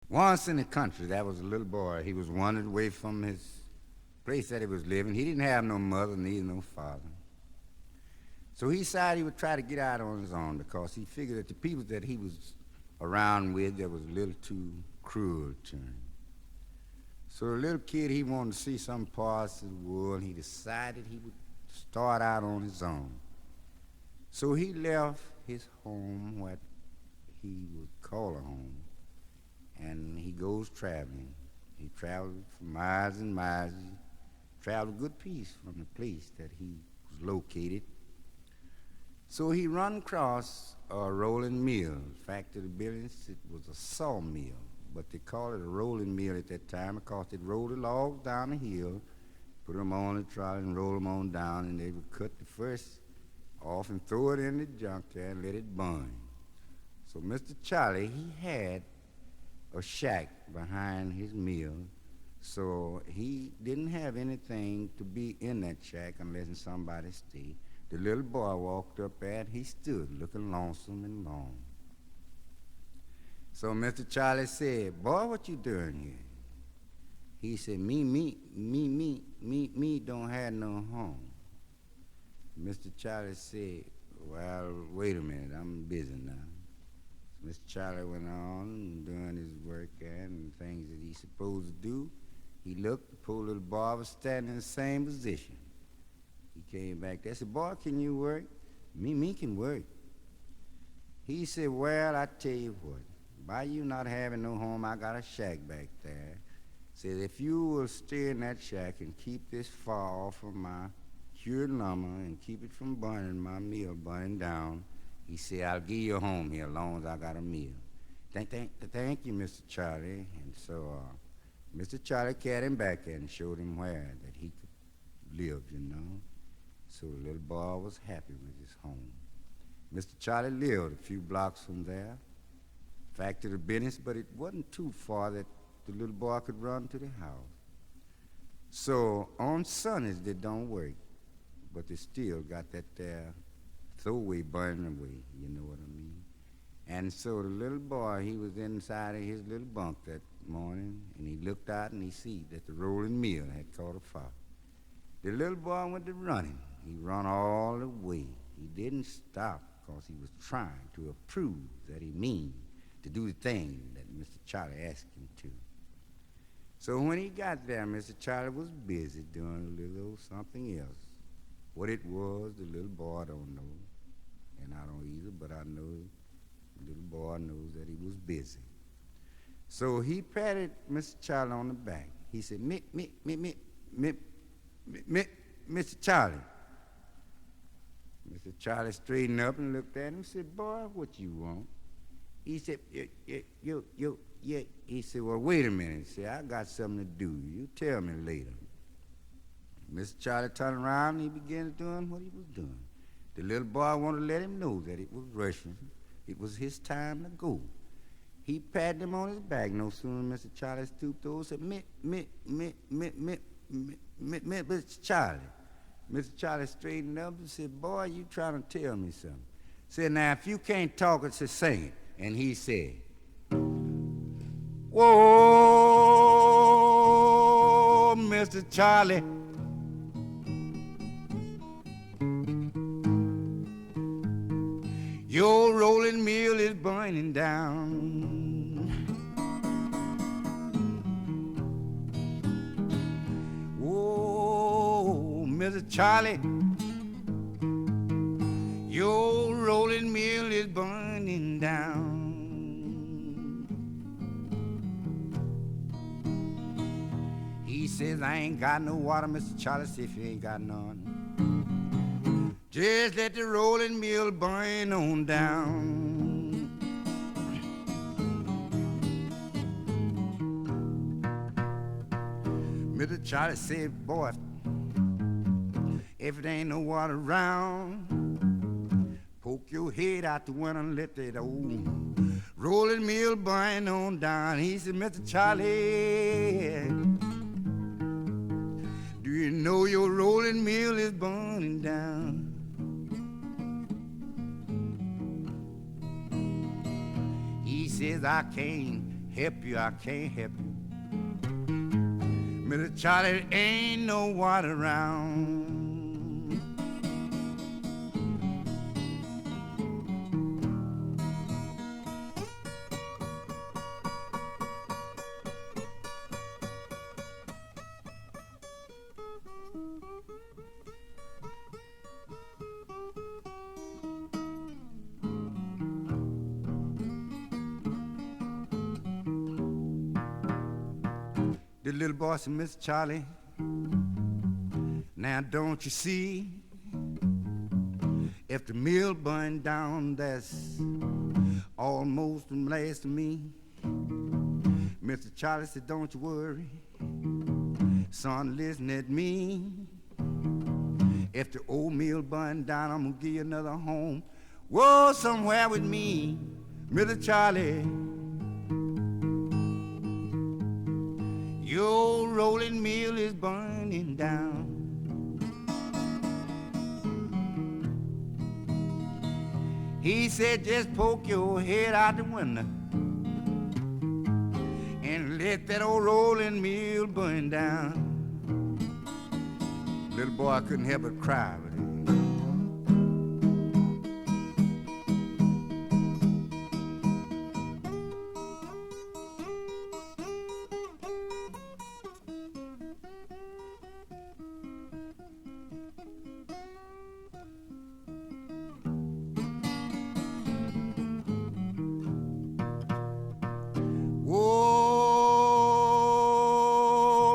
Once in the country, there was a little boy. He was wandered away from his place that he was living. He didn't have no mother, neither no father. So he decided he would try to get out on his own because he figured that the people that he was around with, that was a little too cruel to him. So the little kid, he wanted to see some parts of the world. He decided he would start out on his own. So he left his home, what he would call a home, and he goes traveling. He traveled for miles and miles. He traveled a good piece from the place that he was located. So he run across a rolling mill. In fact, to the buildings, it was a sawmill, but they called it a rolling mill at that time because they'd roll the logs down the hill, put them on the trolley and roll them on down, and they would cut the first off and throw it in the junk there and let it burn. So Mr. Charlie, he had a shack behind his mill, so he didn't have anything to be in that shack unless somebody stayed. The little boy walked up there and he stood looking lonesome and long. So Mr. Charlie said, "Boy, what you doing here?" He said, me don't have no home." Mr. Charlie said, "Well, wait a minute, I'm busy now." So Mr. Charlie went on doing his work and things that he's supposed to do. He looked, the poor little boy was standing in the same position. He came back there, said, "Boy, can you work?" Me can work." He said, "Well, I tell you what, by you not having no home, I got a shack back there. Said, if you will stay in that shack and keep this far off from my cured lumber and keep it from burning, my mill burning down," he said, "I'll give you a home here as long as I got a mill." Thank you, Mr. Charlie. And so Mr. Charlie carried him back there and showed him where that he could live, you know. So the little boy was happy with his home. Mr. Charlie lived a few blocks from there. In fact, to the business, but it wasn't too far that the little boy could run to the house. So on Sundays, they don't work, but they still got that there throwaway burning away, you know what I mean? And so the little boy, he was inside of his little bunk that morning, and he looked out and he see that the rolling mill had caught a fire. The little boy went to running. He run all the way. He didn't stop because he was trying to prove that he mean to do the thing that Mr. Charlie asked him to. So when he got there, Mr. Charlie was busy doing a little something else. What it was, the little boy don't know, and I don't either, but I know the little boy knows that he was busy. So he patted Mr. Charlie on the back. He said, Mr. Charlie." Mr. Charlie straightened up and looked at him and said, "Boy, what you want?" He said, yeah. He said, "Well, wait a minute." He said, "I got something to do. You tell me later." Mr. Charlie turned around and he began doing what he was doing. The little boy wanted to let him know that it was rushing. It was his time to go. He patted him on his back. No sooner Mr. Charlie stooped over and said, Mr. Charlie. Mr. Charlie straightened up and said, "Boy, you trying to tell me something." Said, "Now, if you can't talk it, just sing it." And he said, "Whoa, Mr. Charlie, your rolling mill is burning down. Whoa, Mr. Charlie, your rolling mill is burning down. He says, "I ain't got no water." Mr. Charlie said, "If you ain't got none, just let the rolling mill burn on down." Mr. Charlie said, "Boy, if there ain't no water around, poke your head out the window and let that old rolling mill burn on down." He said, "Mr. Charlie, do you know your rolling mill is burning down?" He says, "I can't help you, I can't help you. Mr. Charlie, ain't no one around. The little boy said, Mr. Charlie, now don't you see, if the mill burned down, that's almost the last of me. Mr. Charlie said, don't you worry, son, listen at me. If the old mill burned down, I'm gonna give you another home. Whoa, somewhere with me, Mr. Charlie. Your rolling mill is burning down. He said, just poke your head out the window and let that old rolling mill burn down. Little boy, I couldn't help but cry with him.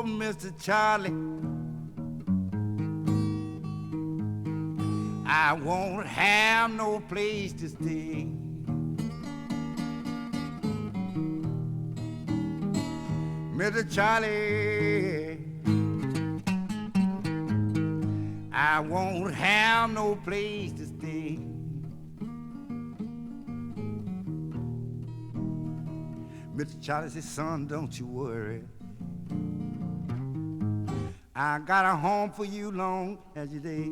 Mr. Charlie, I won't have no place to stay. Mr. Charlie, I won't have no place to stay. Mr. Charlie said, son, don't you worry, I got a home for you long as your day.